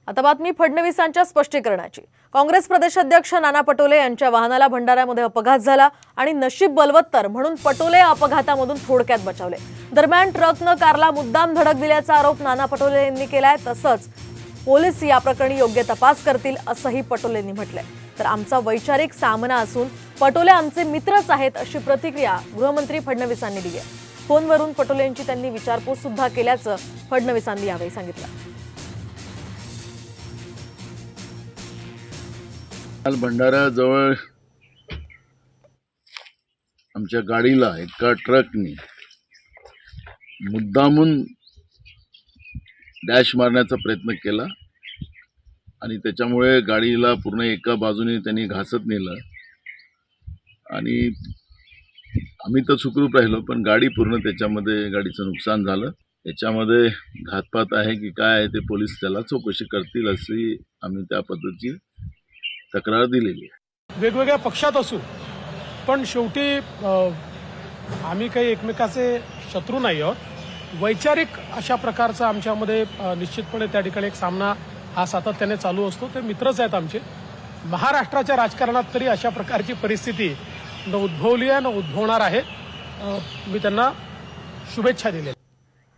आता बातमी फडणवीसांच्या स्पष्टीकरणाची। काँग्रेस प्रदेशाध्यक्ष नाना पटोले यांच्या वाहनाला भंडाऱ्यामध्ये अपघात झाला आणि नशीब बलवत्तर म्हणून पटोले अपघातामधून थोडक्यात बचावले। दरम्यान ट्रकनं कारला मुद्दाम धडक दिल्याचा आरोप नाना पटोले यांनी केलाय। तसंच पोलीस या प्रकरणी योग्य तपास करतील असंही पटोलेंनी म्हटलंय। तर आमचा वैचारिक सामना असून पटोले आमचे मित्रच आहेत अशी प्रतिक्रिया गृहमंत्री फडणवीसांनी दिली आहे। फोनवरून पटोलेंची त्यांनी विचारपूस सुद्धा केल्याचं फडणवीसांनी यावेळी सांगितलं। काल भंडाऱ्याजवळ आमच्या गाडीला एका ट्रकने मुद्दामून डॅश मारण्याचा प्रयत्न केला आणि त्याच्यामुळे गाडीला पूर्ण एका बाजूने त्यांनी घासत नेलं आणि आम्ही तर सुखरूप राहिलो, पण गाडी पूर्ण त्याच्यामध्ये गाडीचं नुकसान झालं। त्याच्यामध्ये घातपात आहे की काय आहे ते पोलीस त्याला चौकशी करतील अशी आम्ही त्या पद्धतीची तक्रार दिलेली आहे। वेगवेगळ्या पक्षात असू पण शेवटी आम्ही काही एकमेकाचे शत्रू नाही आहोत। वैचारिक अशा प्रकारचा आमच्यामध्ये निश्चितपणे त्या ठिकाणी एक सामना हा सातत्याने चालू असतो। ते मित्रच आहेत आमचे। महाराष्ट्राच्या राजकारणात तरी अशा प्रकारची परिस्थिती न उद्भवली आहे न उद्भवणार आहे। मी त्यांना शुभेच्छा दिल्या।